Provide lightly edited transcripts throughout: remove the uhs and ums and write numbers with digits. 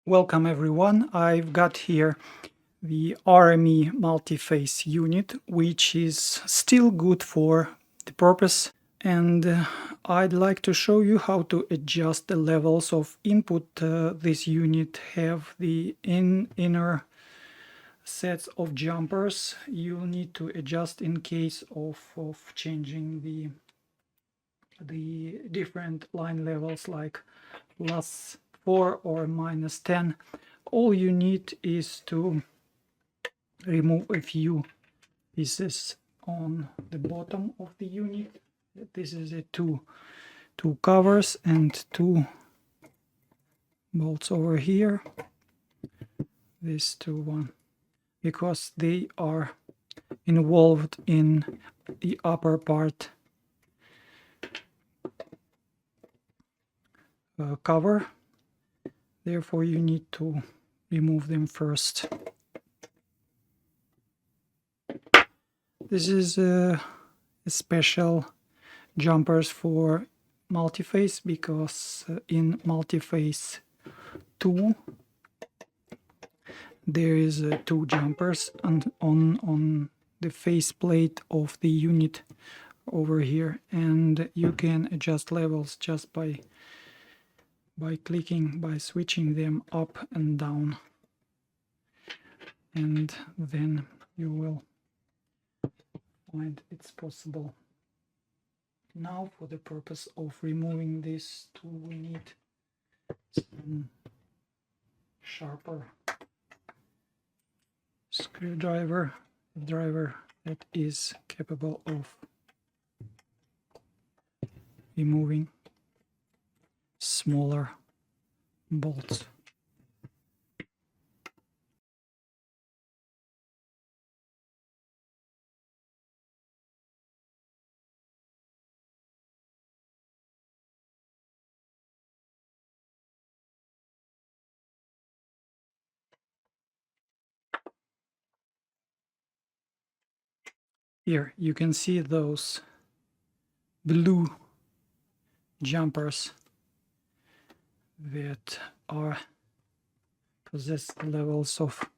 Welcome everyone. I've got here the RME Multiface unit, which is still good for the purpose, and I'd like to show you how to adjust the levels of input. This unit have the inner sets of jumpers you'll need to adjust in case of changing the different line levels, like +4 or -10. All you need is to remove a few pieces on the bottom of the unit. This is a two covers and two bolts over here. These one, because they are involved in the upper part cover. Therefore you need to remove them first. This is a special jumpers for multiface, because in multiface 2 there is two jumpers on the faceplate of the unit over here, and you can adjust levels just by switching them up and down, and then you will find it's possible. Now, for the purpose of removing this tool, we need some sharper screwdriver, that is capable of removing smaller bolts. Here you can see those blue jumpers that are possess levels of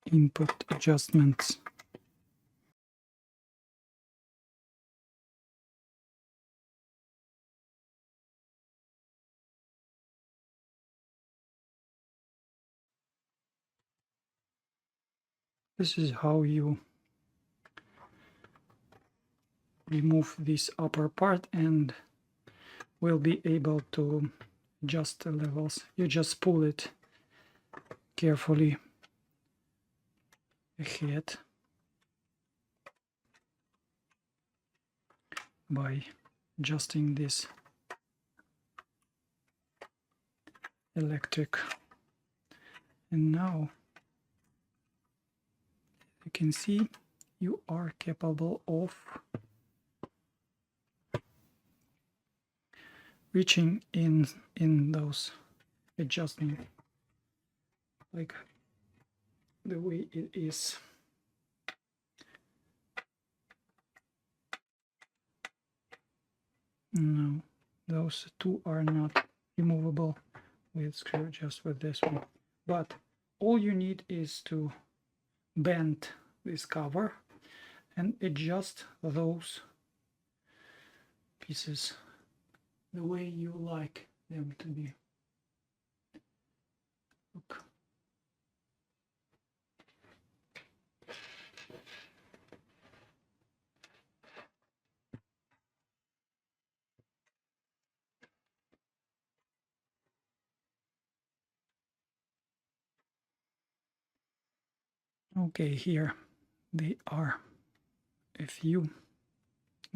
input adjustments. This is how you remove this upper part, and will be able to adjust the levels. You just pull it carefully ahead by adjusting this electric, and now you can see you are capable of reaching in those adjustments, like the way it is. No, those two are not removable with screw, just with this one. But all you need is to bend this cover and adjust those pieces the way you like them to be. Look. Okay, here they are, a few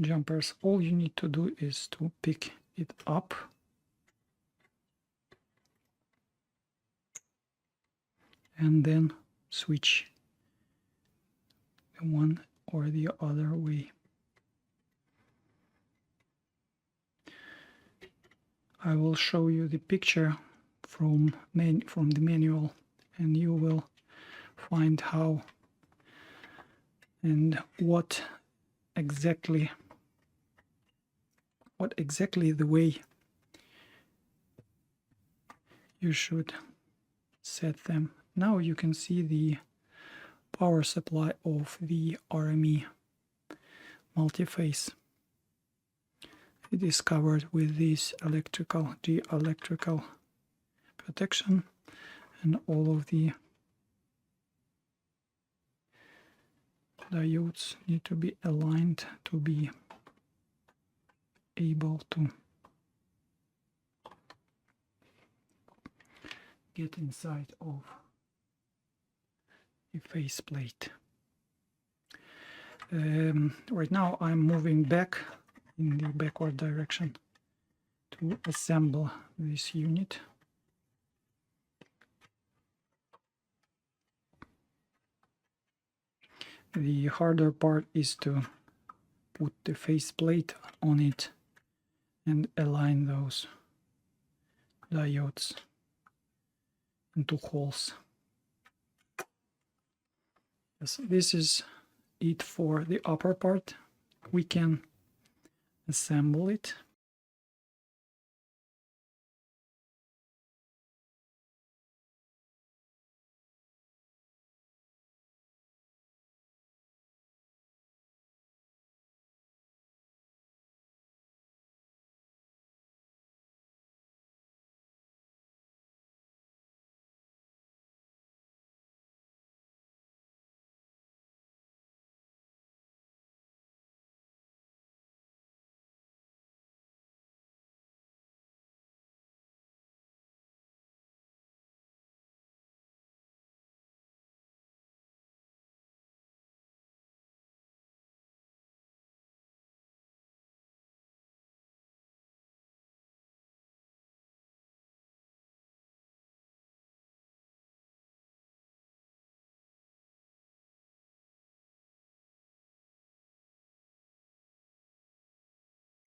jumpers. All you need to do is to pick it up and then switch the one or the other way. I will show you the picture from the manual, and you will find how and what exactly the way you should set them. Now you can see the power supply of the RME Multiface. It is covered with this electrical protection, and all of the diodes need to be aligned to be able to get inside of the faceplate. Right now I'm moving back in the backward direction to assemble this unit. The harder part is to put the faceplate on it and align those diodes into holes. Yes, this is it for the upper part. We can assemble it.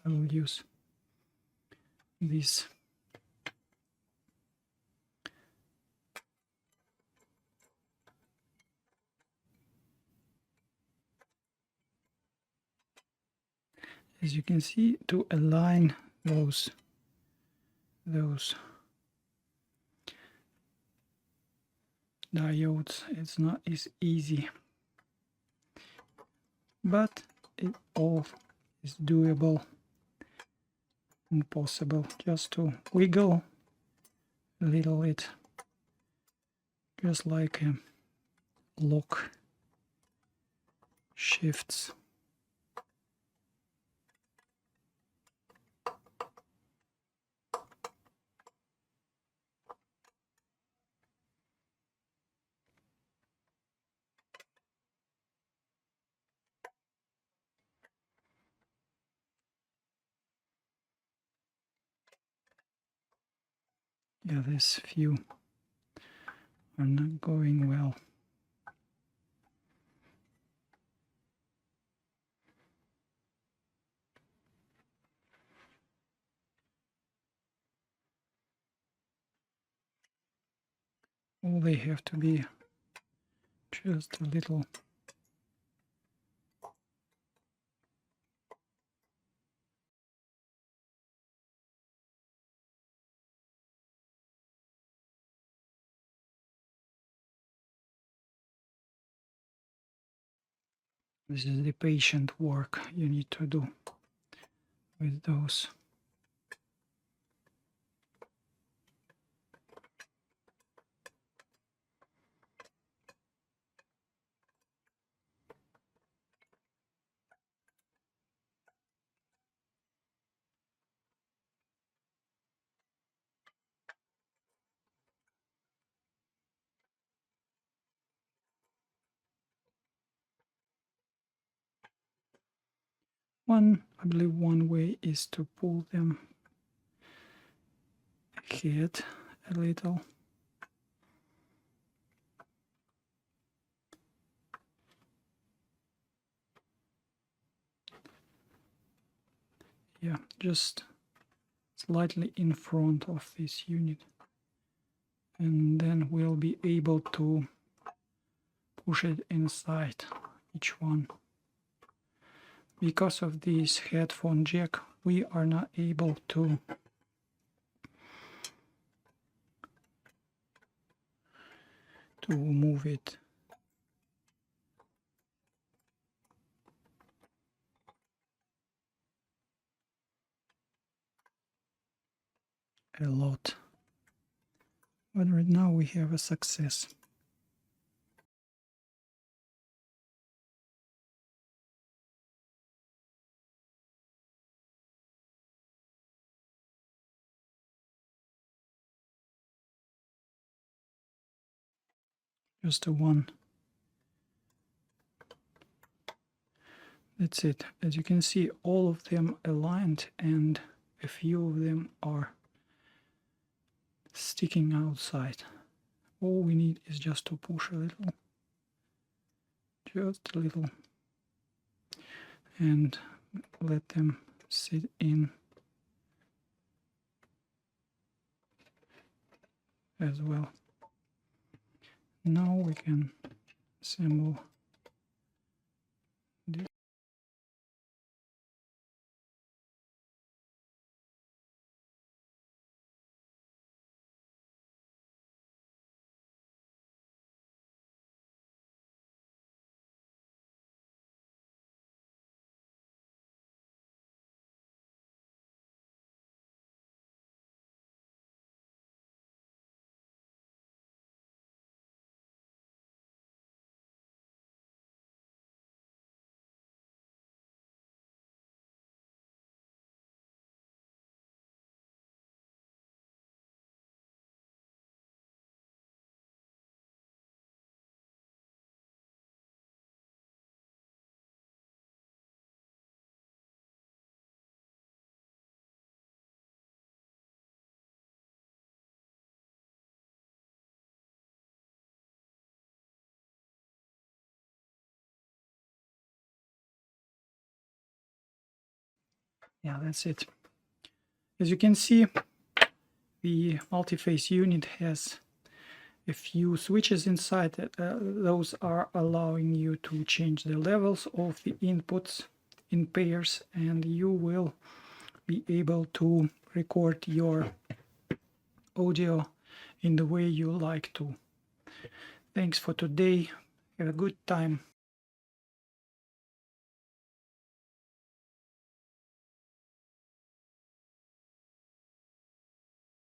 I will use this as you can see to align those diodes. It's not as easy, but it all is doable and possible. Just to wiggle a little bit, just like a lock shifts. Yeah, this few are not going well. All they have to be just a little This is the patient work you need to do with those. I believe one way is to pull them ahead a little. Yeah, just slightly in front of this unit. And then we'll be able to push it inside each one. Because of this headphone jack, we are not able to to move it a lot. But right now we have a success. Just a one. That's it. As you can see, all of them aligned and a few of them are sticking outside. All we need is just to push a little, just a little, and let them sit in as well. Now we can assemble this. Yeah, that's it. As you can see, the multiface unit has a few switches inside. Those are allowing you to change the levels of the inputs in pairs, and you will be able to record your audio in the way you like to. Thanks for today. Have a good time.